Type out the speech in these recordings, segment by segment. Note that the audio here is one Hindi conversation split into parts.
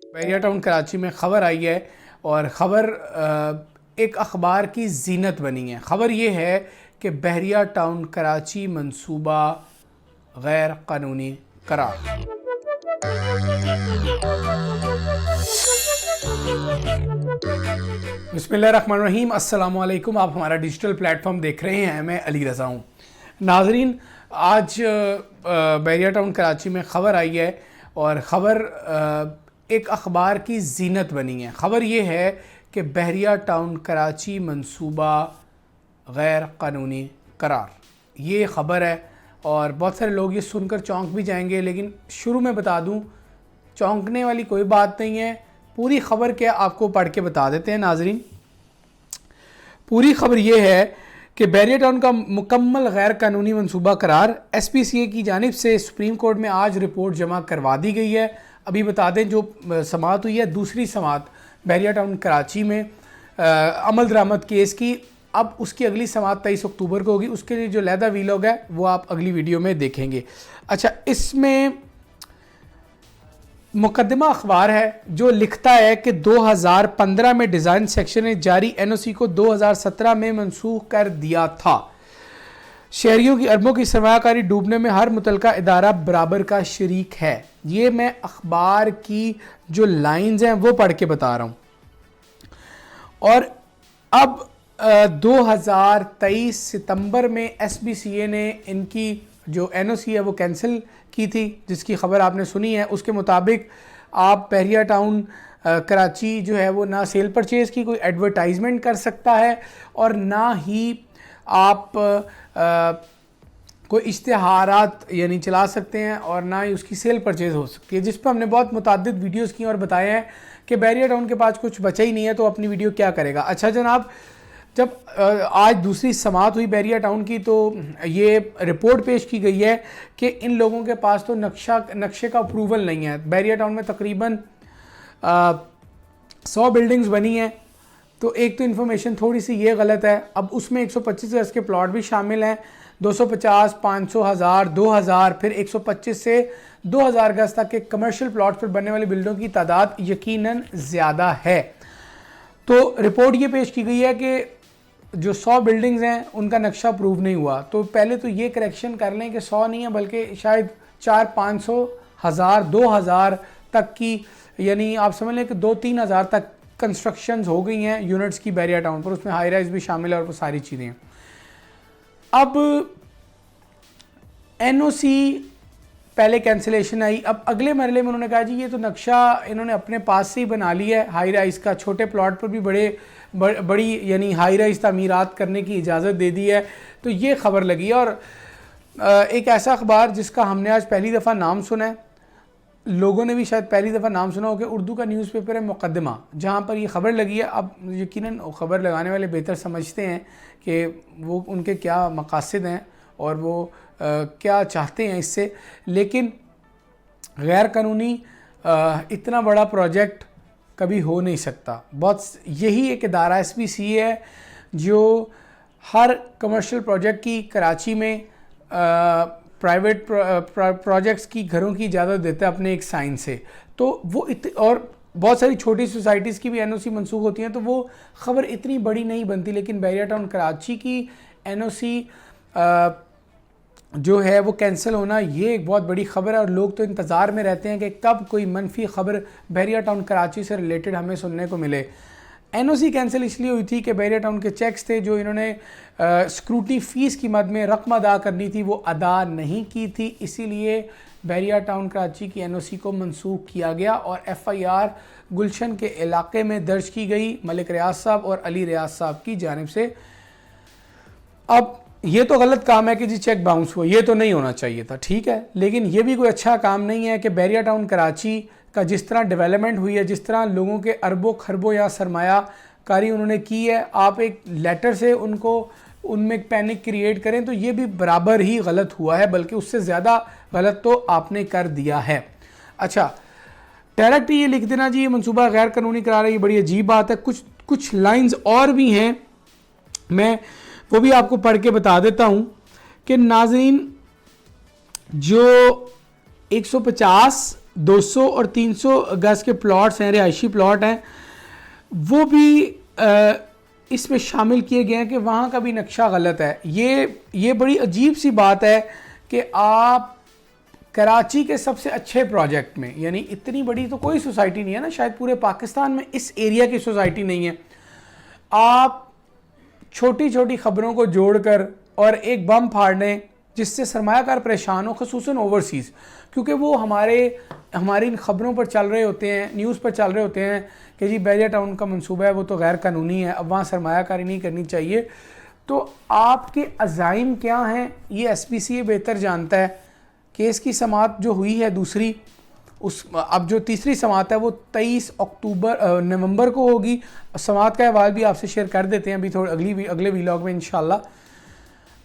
बहरिया टाउन कराची में ख़बर आई है और ख़बर एक अखबार की जीनत बनी है। ख़बर ये है कि बहरिया टाउन कराची मंसूबा गैर कानूनी करार। बिस्मिल्लाहिर्रहमानिर्रहीम, अस्सलाम वालेकुम। आप हमारा डिजिटल प्लेटफॉर्म देख रहे हैं, मैं अली रज़ा हूँ। नाजरीन, आज बहरिया टाउन कराची में ख़बर आई है और ख़बर एक अखबार की जीनत बनी है। ख़बर ये है कि बहरिया टाउन कराची मंसूबा गैर कानूनी करार, ये ख़बर है और बहुत सारे लोग ये सुनकर चौंक भी जाएंगे। लेकिन शुरू में बता दूं, चौंकने वाली कोई बात नहीं है। पूरी ख़बर क्या आपको पढ़ के बता देते हैं नाजरीन। पूरी ख़बर ये है कि बहरिया टाउन का मुकम्मल गैर कानूनी मंसूबा करार SPCA की जानिब से सुप्रीम कोर्ट में आज रिपोर्ट जमा करवा दी गई है। अभी बता दें, जो समाअत हुई है, दूसरी समाअत बहरिया टाउन कराची में अमल दरामद केस की, अब उसकी अगली समाअत 23 अक्टूबर को होगी। उसके लिए जो लहदा वीलॉग है वो आप अगली वीडियो में देखेंगे। अच्छा, इसमें मुकदमा अखबार है जो लिखता है कि 2015 में डिज़ाइन सेक्शन ने जारी NOC को 2017 में मनसूख कर दिया था। शहरियों की अरबों की सरमायाकारी डूबने में हर मुतलका इदारा बराबर का शरीक है। ये मैं अखबार की जो लाइंस हैं वो पढ़ के बता रहा हूँ। और अब 2023 सितंबर में SPCA ने इनकी जो NOC है वो कैंसिल की थी, जिसकी ख़बर आपने सुनी है। उसके मुताबिक आप बहरिया टाउन कराची जो है वो ना सेल परचेज़ की कोई एडवर्टाइजमेंट कर सकता है और ना ही आप कोई इश्तिहारात यानी चला सकते हैं और ना ही उसकी सेल परचेज़ हो सकती है, जिस पर हमने बहुत मुतअद्दिद वीडियोस की और बताए हैं कि बहरिया टाउन के पास कुछ बचा ही नहीं है तो अपनी वीडियो क्या करेगा। अच्छा जनाब, जब आज दूसरी समाअत हुई बहरिया टाउन की तो ये रिपोर्ट पेश की गई है कि इन लोगों के पास तो नक्शे का अप्रूवल नहीं है। बहरिया टाउन में तकरीबन 100 बिल्डिंग्स बनी हैं, तो एक तो इन्फॉर्मेशन थोड़ी सी ये गलत है। अब उसमें 125 गज के प्लॉट भी शामिल हैं, 250, 500, 1000, 2000, फिर 125 से 2000 गज तक के कमर्शियल प्लॉट पर बनने वाली बिल्डिंगों की तादाद यकीनन ज़्यादा है। तो रिपोर्ट ये पेश की गई है कि जो 100 बिल्डिंग्स हैं उनका नक्शा अप्रूव नहीं हुआ। तो पहले तो ये करेक्शन कर लें कि 100 नहीं है बल्कि शायद 400, 500, 1000, 2000 तक की, यानी आप समझ लें कि 2-3 हज़ार तक कंस्ट्रक्शंस हो गई हैं यूनिट्स की बहरिया टाउन पर। उसमें हाई राइज भी शामिल है और वो सारी चीज़ें हैं। अब NOC पहले कैंसिलेशन आई, अब अगले मरले में उन्होंने कहा जी ये तो नक्शा इन्होंने अपने पास से ही बना लिया है। हाई राइज का छोटे प्लॉट पर भी बड़ी यानी हाई राइज तामीरात करने की इजाज़त दे दी है। तो ये खबर लगी है और एक ऐसा अखबार जिसका हमने आज पहली दफ़ा नाम सुना है, लोगों ने भी शायद पहली दफ़ा नाम सुना हो, कि उर्दू का न्यूज़पेपर है मुकदमा, जहाँ पर ये ख़बर लगी है। अब यकीनन खबर लगाने वाले बेहतर समझते हैं कि वो उनके क्या मकासद हैं और वो क्या चाहते हैं इससे। लेकिन गैर कानूनी इतना बड़ा प्रोजेक्ट कभी हो नहीं सकता। बहुत यही एक इदारा SPCA है जो हर कमर्शियल प्रोजेक्ट की कराची में प्राइवेट प्रोजेक्ट्स की घरों की इजाज़त देता है अपने एक साइन से। तो वो और बहुत सारी छोटी सोसाइटीज़ की भी NOC मनसूख होती हैं, तो वो ख़बर इतनी बड़ी नहीं बनती। लेकिन बहरिया टाउन कराची की NOC जो है वो कैंसिल होना, ये एक बहुत बड़ी ख़बर है और लोग तो इंतज़ार में रहते हैं कि कब कोई मनफी ख़बर बहरिया टाउन कराची से रिलेटेड हमें सुनने को मिले। NOC कैंसिल इसलिए हुई थी कि बहरिया टाउन के चेक्स थे जो इन्होंने स्क्रूटनी फ़ीस की मद में रकम अदा करनी थी, वो अदा नहीं की थी, इसीलिए बहरिया टाउन कराची की NOC को मनसूख किया गया और FIR गुलशन के इलाके में दर्ज की गई मलिक रियाज साहब और अली रियाज साहब की जानिब से। अब ये तो गलत काम है कि जी चेक बाउंस हुआ, ये तो नहीं होना चाहिए था, ठीक है, लेकिन ये भी कोई अच्छा काम नहीं है कि बहरिया टाउन कराची का जिस तरह डेवलपमेंट हुई है, जिस तरह लोगों के अरबों खरबों या सरमायाकारी उन्होंने की है, आप एक लेटर से उनको उनमें पैनिक क्रिएट करें तो ये भी बराबर ही गलत हुआ है, बल्कि उससे ज़्यादा गलत तो आपने कर दिया है। अच्छा, डायरेक्ट ये लिख देना जी ये मनसूबा गैर कानूनी करार है, ये बड़ी अजीब बात है। कुछ लाइंस और भी हैं, मैं वो भी आपको पढ़ के बता देता हूँ कि नाज़रीन, जो 150, 200 और 300 गज के प्लॉट्स हैं, रिहायशी प्लॉट हैं, वो भी इसमें शामिल किए गए हैं कि वहाँ का भी नक्शा गलत है। ये बड़ी अजीब सी बात है कि आप कराची के सबसे अच्छे प्रोजेक्ट में, यानी इतनी बड़ी तो कोई सोसाइटी नहीं है ना, शायद पूरे पाकिस्तान में इस एरिया की सोसाइटी नहीं है, आप छोटी छोटी ख़बरों को जोड़कर और एक बम फाड़ने जिससे सरमायाकार परेशान हो, ख़ुसूसन ओवरसीज़, क्योंकि वो हमारी इन ख़बरों पर चल रहे होते हैं, न्यूज़ पर चल रहे होते हैं कि जी बैरिया टाउन का मंसूबा है वो तो गैर कानूनी है, अब वहाँ सरमायाकारी नहीं करनी चाहिए। तो आपके अज़ाइम क्या हैं ये SPCA बेहतर जानता है। केस की समाअत जो हुई है दूसरी, अब जो तीसरी समाअत है वो 23 नवंबर को होगी। समाअत का अहवाल भी आपसे शेयर कर देते हैं अभी थोड़ी अगले व्लॉग में इंशाल्लाह।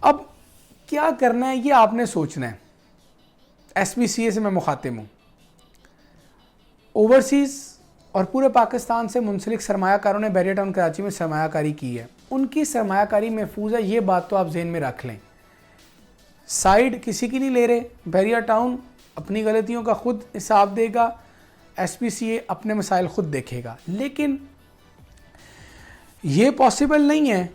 अब क्या करना है ये आपने सोचना है। SPCA से मैं मुखातिब हूँ। ओवरसीज़ और पूरे पाकिस्तान से मुंसलिक सरमायाकारों ने बैरिया टाउन कराची में सरमायाकारी की है, उनकी सरमायाकारी महफूज है, ये बात तो आप जहन में रख लें। साइड किसी की नहीं ले रहे, बैरिया टाउन अपनी गलतियों का खुद हिसाब देगा, SPCA अपने मसाइल खुद देखेगा। लेकिन ये पॉसिबल नहीं है,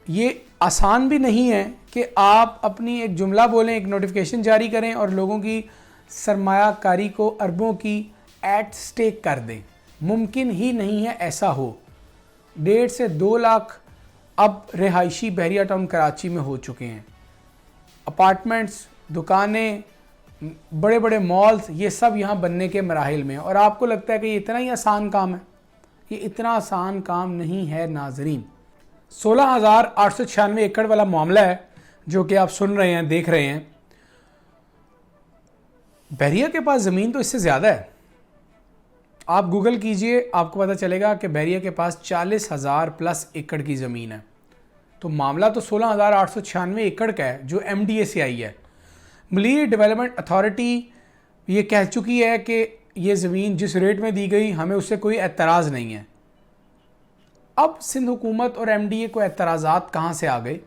ये आसान भी नहीं है कि आप अपनी एक जुमला बोलें, एक नोटिफिकेशन जारी करें और लोगों की सरमायाकारी को अरबों की एट स्टेक कर दें। मुमकिन ही नहीं है ऐसा हो। 1.5 से 2 लाख अब रिहायशी बैरिया टाउन कराची में हो चुके हैं। अपार्टमेंट्स, दुकानें, बड़े बड़े मॉल्स, ये सब यहाँ बनने के मराहिल में। और आपको लगता है कि ये इतना ही आसान काम है? ये इतना आसान काम नहीं है नाजरीन। 16,896 एकड़ वाला मामला है जो कि आप सुन रहे हैं, देख रहे हैं। बैरिया के पास ज़मीन तो इससे ज़्यादा है। आप गूगल कीजिए, आपको पता चलेगा कि बैरिया के पास 40,000 प्लस एकड़ की ज़मीन है। तो मामला तो 16,896 एकड़ का है जो MDA से आई है। मलीर डेवलपमेंट अथॉरिटी ये कह चुकी है कि ये ज़मीन जिस रेट में दी गई हमें उससे कोई एतराज़ नहीं है। अब सिंध हुकूमत और MDA को एतराज़ात कहाँ से आ गए?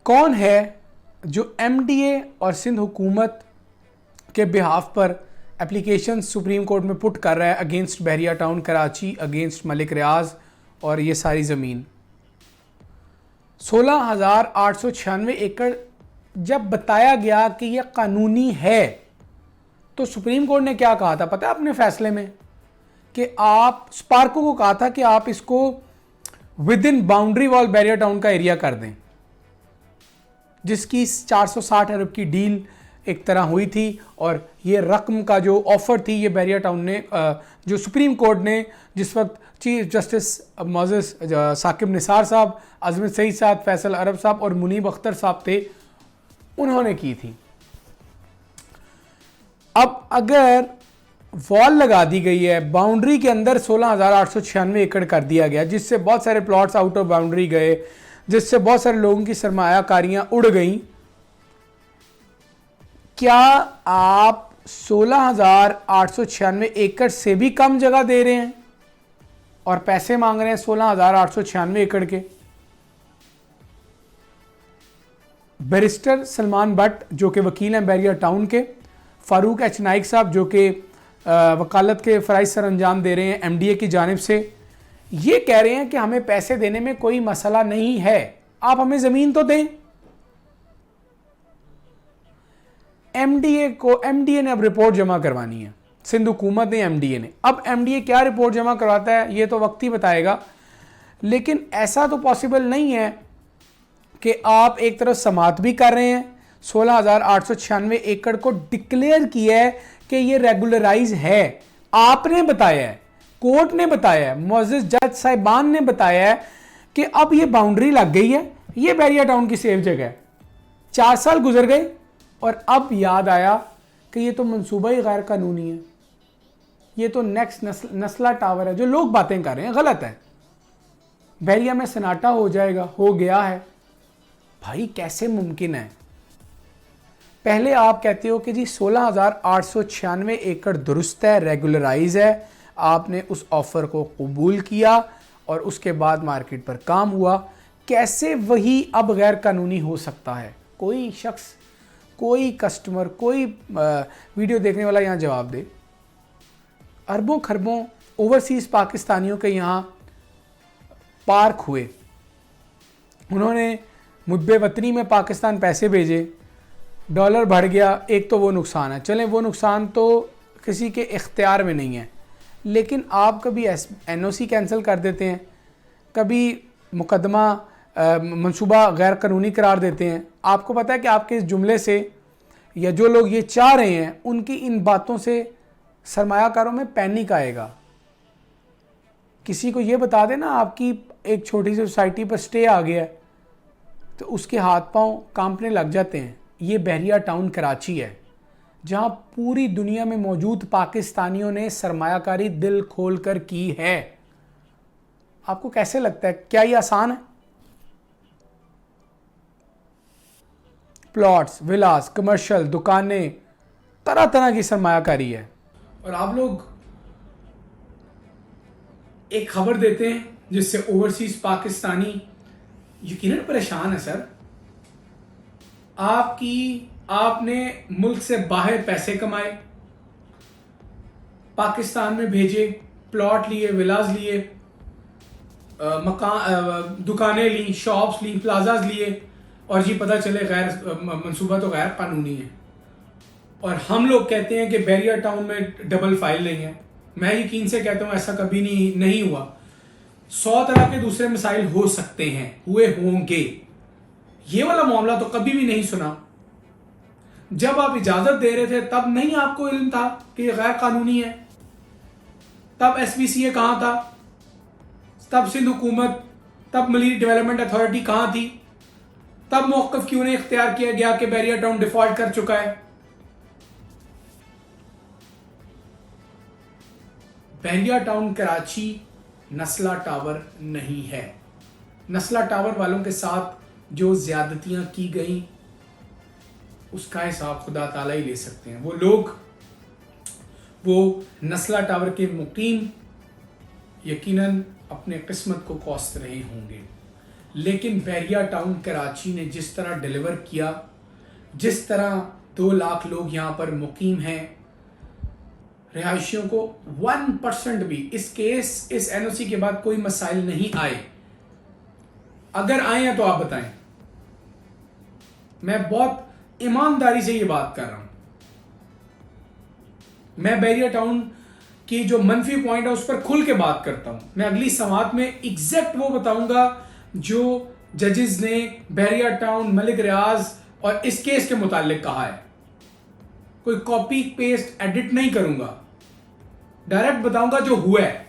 कौन है जो MDA और सिंध हुकूमत के बिहाफ पर एप्लीकेशन सुप्रीम कोर्ट में पुट कर रहा है against Bahria town Karachi, against Malik Riaz और ये सारी ज़मीन? 16,896 एकड़ जब बताया गया कि यह कानूनी है तो सुप्रीम कोर्ट ने क्या कहा था पता है अपने फैसले में? कि आप स्पार्को को कहा था कि आप इसको within boundary wall Bairia town का एरिया कर दें, जिसकी 460 अरब की डील एक तरह हुई थी। और ये रकम का जो ऑफ़र थी ये बैरिया टाउन ने, जो सुप्रीम कोर्ट ने जिस वक्त चीफ जस्टिस मोजेस साकिब निसार साहब, अजमत सईद साहब, फैसल अरब साहब और मुनीब अख्तर साहब थे, उन्होंने की थी। अब अगर वॉल लगा दी गई है, बाउंड्री के अंदर 16,896 एकड़ कर दिया गया, जिससे बहुत सारे प्लॉट्स आउट ऑफ बाउंड्री गए, जिससे बहुत सारे लोगों की सरमायाकारियां उड़ गईं, क्या आप 16,896 एकड़ से भी कम जगह दे रहे हैं और पैसे मांग रहे हैं 16,896 एकड़ के? बैरिस्टर सलमान भट्ट जो कि वकील हैं बैरिया टाउन के, फारूक एच नाइक साहब जो कि वकालत के फ़राइज़ सर अंजाम दे रहे हैं MDA की जानिब से, ये कह रहे हैं कि हमें पैसे देने में कोई मसला नहीं है, आप हमें ज़मीन तो दें। MDA ने अब रिपोर्ट जमा करवानी है, सिंध हुकूमत ने, MDA ने। अब MDA क्या रिपोर्ट जमा करवाता है ये तो वक्त ही बताएगा, लेकिन ऐसा तो पॉसिबल नहीं है कि आप एक तरफ समात भी कर रहे हैं, 16,896 एकड़ को डिक्लेयर किया है कि ये रेगुलराइज है, आपने बताया है, कोर्ट ने बताया है, मुअज़्ज़िज़ जज साहिबान ने बताया है कि अब ये बाउंड्री लग गई है, ये बैरिया टाउन की सेफ जगह है। 4 साल गुजर गए और अब याद आया कि ये तो मंसूबा ही गैर कानूनी है, ये तो नेक्स्ट नस्ला टावर है। जो लोग बातें कर रहे हैं गलत है, बैरिया में सन्नाटा हो जाएगा, हो गया है। भाई कैसे मुमकिन है? पहले आप कहते हो कि जी 16,896 एकड़ दुरुस्त है, रेगुलराइज है, आपने उस ऑफ़र को कबूल किया और उसके बाद मार्केट पर काम हुआ। कैसे वही अब गैर कानूनी हो सकता है? कोई शख्स कोई कस्टमर, कोई वीडियो देखने वाला यहाँ जवाब दे। अरबों खरबों ओवरसीज़ पाकिस्तानियों के यहाँ पार्क हुए, उन्होंने मुद्दे वतनी में पाकिस्तान पैसे भेजे, डॉलर बढ़ गया, एक तो वो नुकसान है। चलें वो नुकसान तो किसी के इख्तियार में नहीं है, लेकिन आप कभी NOC कैंसिल कर देते हैं, कभी मुकदमा मंसूबा गैर कानूनी करार देते हैं। आपको पता है कि आपके इस जुमले से या जो लोग ये चाह रहे हैं उनकी इन बातों से सरमायाकारों में पैनिक आएगा। किसी को ये बता देना आपकी एक छोटी सी सोसाइटी पर स्टे आ गया है तो उसके हाथ पांव कांपने लग जाते हैं। ये बहरिया टाउन कराची है, जहां पूरी दुनिया में मौजूद पाकिस्तानियों ने सरमायाकारी दिल खोल कर की है। आपको कैसे लगता है, क्या ये आसान है? प्लॉट्स, विलास, कमर्शियल, दुकानें, तरह तरह की सरमायाकारी है। और आप लोग एक खबर देते हैं जिससे ओवरसीज पाकिस्तानी यकीनन परेशान है। सर, आपने मुल्क से बाहर पैसे कमाए, पाकिस्तान में भेजे, प्लॉट लिए, विलास लिए, मकान, दुकानें ली, शॉप्स ली, प्लाजाज लिए, और जी पता चले मंसूबा तो गैर कानूनी है। और हम लोग कहते हैं कि बहरिया टाउन में डबल फाइल नहीं है। मैं यकीन से कहता हूं ऐसा कभी नहीं हुआ। 100 तरह के दूसरे मसाइल हो सकते हैं, हुए होंगे, ये वाला मामला तो कभी भी नहीं सुना। जब आप इजाजत दे रहे थे तब नहीं आपको इल्म था कि ये गैर कानूनी है? तब SPCA कहां था? तब सिंध हुकूमत, तब मलीर डेवलपमेंट अथॉरिटी कहां थी? तब मौक़िफ़ क्यों नहीं इख्तियार किया गया कि बहरिया टाउन डिफॉल्ट कर चुका है? बहरिया टाउन कराची नस्ला टावर नहीं है। नस्ला टावर वालों के साथ जो ज्यादतियां की गई उसका हिसाब खुदा ताला ही ले सकते हैं। वो लोग, वो नस्ला टावर के मुकीम यकीनन अपने किस्मत को कोसत रहे होंगे, लेकिन बहरिया टाउन कराची ने जिस तरह डिलीवर किया, जिस तरह 2 लाख लोग यहाँ पर मुकीम हैं, रिहायशियों को 1% भी इस NOC के बाद कोई मसाइल नहीं आए। अगर आए हैं तो आप बताएं। मैं बहुत ईमानदारी से ये बात कर रहा हूं। मैं बहरिया टाउन की जो मनफी पॉइंट है उस पर खुल के बात करता हूं। मैं अगली समात में एग्जैक्ट वो बताऊंगा जो जजेस ने बहरिया टाउन, मलिक रियाज और इस केस के मुतालिक कहा है। कोई कॉपी पेस्ट एडिट नहीं करूंगा, डायरेक्ट बताऊंगा जो हुआ है।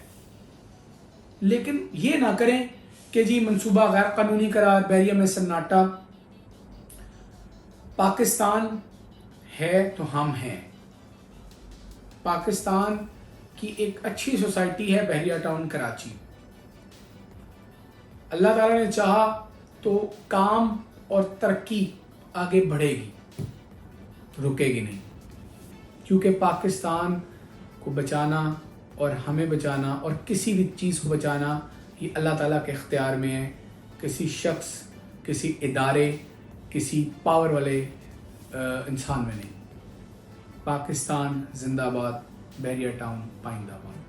लेकिन ये ना करें कि जी मंसूबा गैर कानूनी करार, बहरिया में सन्नाटा। पाकिस्तान है तो हम हैं। पाकिस्तान की एक अच्छी सोसाइटी है बहरिया टाउन कराची। अल्लाह ताला ने चाहा तो काम और तरक्की आगे बढ़ेगी, रुकेगी नहीं। क्योंकि पाकिस्तान को बचाना और हमें बचाना और किसी भी चीज़ को बचाना ये अल्लाह ताला के इख्तियार में है, किसी शख्स, किसी इदारे, किसी पावर वाले इंसान में नहीं। पाकिस्तान जिंदाबाद, बहरिया टाउन पाइंदाबाद।